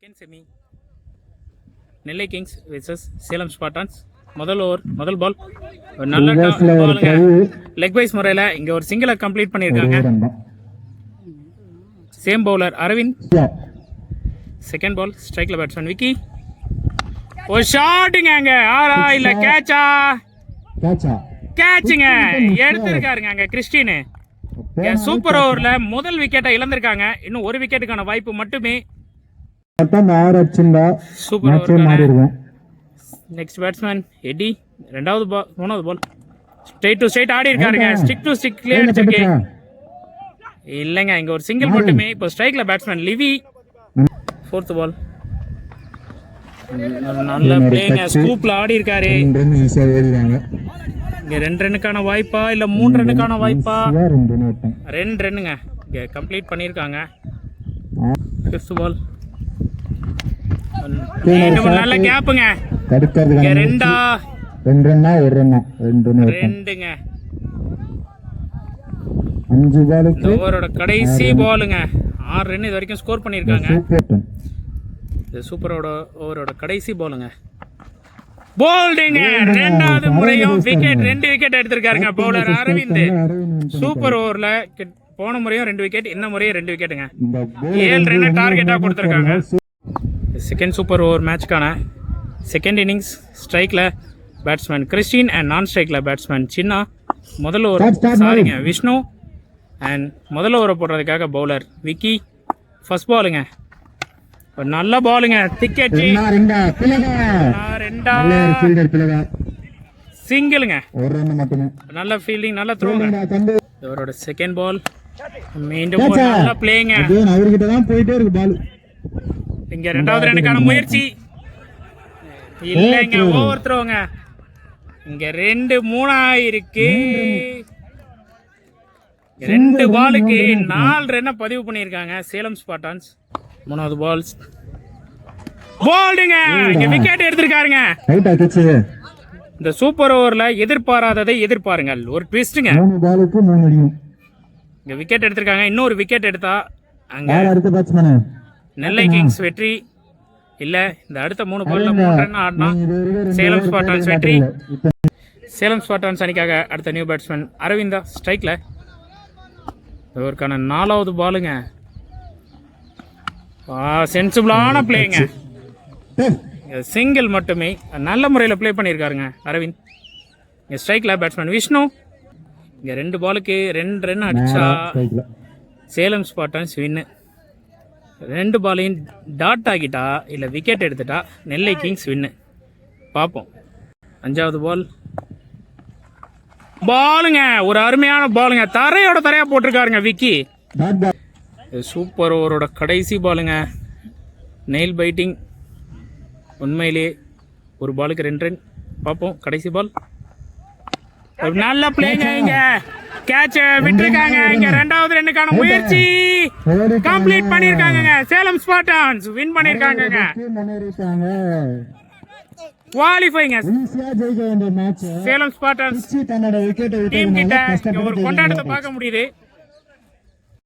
Second semi நெல்லை Kings versus Salem ஸ்பார்டான்ஸ். முதல் over முதல் பால் ஒரு நல்ல பாலுங்க. லெக் வைஸ் முறையில் இங்கே ஒரு சிங்கிளை கம்ப்ளீட் பண்ணியிருக்காங்க. Same bowler Aravind. Second ball ஸ்ட்ரைக்கில் பேட்ஸ்மேன் விக்கி. ஒரு ஷாட்டுங்க அங்கே ஆறா இல்லை கேட்சா? கேட்சுங்க எடுத்திருக்காருங்க அங்கே கிறிஸ்டின். சூப்பர் ஓவரில் முதல் விக்கெட்டை இழந்திருக்காங்க. இன்னும் ஒரு விக்கெட்டுக்கான வாய்ப்பு மட்டுமே. Super over. Next batsman Eddie. ரெண்டாவது பால் மூணாவது பால் ஸ்ட்ரைட் டு ஸ்ட்ரைட் ஆடி இருக்காருங்க. ஸ்டிக் டு ஸ்டிக்லேயே அடிச்சிருக்கு. இல்லைங்க இங்க ஒரு சிங்கிள் மட்டுமே. இப்போ ஸ்ட்ரைக்ல பேட்ஸ்மேன் லிவி. ஃபோர்த் பால் நல்ல பிளேங்க. ஸ்கூப்ல ஆடி இருக்காரு. இங்க 2 ரன்னுக்கான வாய்ப்பா இல்ல 3 ரன்னுக்கான வாய்ப்பா? 2 ரன்னுங்க இங்க கம்ப்ளீட் பண்ணிருக்காங்க. ஃபிஃப்த் பால் நல்ல கேப்புங்க. ரெண்டுங்க. ஓவரோட கடைசி பாலுங்க. 6 ரன் இது வரைக்கும் ஸ்கோர் பண்ணிருக்காங்க. சூப்பரோட ஓவரோட கடைசி பாலுங்க. போல்டிங்க. ரெண்டாவது முறையும் விக்கெட். 2 விக்கெட் எடுத்திருக்காருங்க பவுலர் அரவிந்த். சூப்பர் ஓவர்ல போன முறையும் 2 விக்கெட், இந்த முறையும் 2 விக்கெட்டுங்க. 7 ரன் டார்கெட்டா கொடுத்திருக்காங்க. செகண்ட் சூப்பர் ஓவர் மேட்ச்க்கான செகண்ட் இன்னிங்ஸ். ஸ்ட்ரைக்கில் பேட்ஸ்மேன் கிறிஸ்டின் அண்ட் நான் ஸ்ட்ரைக்கில் பேட்ஸ்மேன் சின்னா. முதல் ஓவர் சாரிங்க விஷ்ணு அண்ட் முதல் ஓவரை போடுறதுக்காக பவுலர் விக்கி. ஃபர்ஸ்ட் பாலுங்க ஒரு நல்ல பாலுங்க. டிக்கெட் சிங்கிளுங்க. நல்ல ஃபீல்டிங், நல்ல த்ரோங்க. இவரோட செகண்ட் பால் மீண்டும் ஒரு நல்ல பிளேங்க. இங்க ரெண்டாவது ரன்னுக்கான முயற்சி இல்லைங்க. ஓவர் த்ரோங்க. இங்க 2-3 ஆயிருக்கு. 2 பாலுக்கு 4 ரன்னை பதிவு பண்ணியிருக்காங்க சேலம் ஸ்பார்டான்ஸ். மூணாவது பால் போல்டுங்க. இங்க விக்கெட் எடுத்திருக்காருங்க. இந்த சூப்பர் ஓவர்ல எதிர்பாராததை எதிர்பாருங்கள். ஒரு ட்விஸ்டுங்க. இங்க விக்கெட் எடுத்திருக்காங்க. இன்னொரு விக்கெட் எடுத்தா அங்க நெல்லை கிங்ஸ் வெற்றி. இல்ல இந்த அடுத்த 3 பால்ல 3 ரன் ஆடினா சேலம் ஸ்பார்டான்ஸ் வெற்றி. சேலம் ஸ்பார்டான்ஸ் அணிக்காக அடுத்த நியூ பேட்ஸ்மேன் அரவிந்தா. ஸ்ட்ரைக்ல இவருக்கான 4வது பாலுங்க. சென்சிபிளான பிளேங்க. சிங்கிள் மட்டுமே நல்ல முறையில் பிளே பண்ணியிருக்காருங்க அரவிந்த். இங்கே ஸ்ட்ரைக்கில் பேட்ஸ்மேன் விஷ்ணு. இங்கே 2 பாலுக்கு 2 ரன் அடிச்சா சேலம் ஸ்பார்டான்ஸ் வின்னு. 2 பாலையும் டாட் ஆகிட்டா இல்லை விக்கெட் எடுத்துட்டா நெல்லை கிங்ஸ் வின்னு. பார்ப்போம். 5வது பால் பாலுங்க. ஒரு அருமையான பாலுங்க. தரையோட தரையா போட்டிருக்காருங்க விக்கி. சூப்பர் ஓவரோட கடைசி பாலுங்க. Nail biting. உண்மையிலே ஒரு பாலுக்கு 2 ரன். பார்ப்போம் கடைசி பால். நல்ல பிளேங்க. இங்க கேட்ச் விட்டுருக்காங்க. இங்க 2வது ரன்னுக்கான முயற்சி கம்ப்ளீட் பண்ணிருக்காங்க. சேலம் ஸ்பார்டான்ஸ் வின் பண்ணிருக்காங்க. குவாலிஃபைங்க. சேலம் ஸ்பார்டான்ஸ் டீம் கிட்ட ஒரு கொண்டாட்டத்தை பார்க்க முடியுது.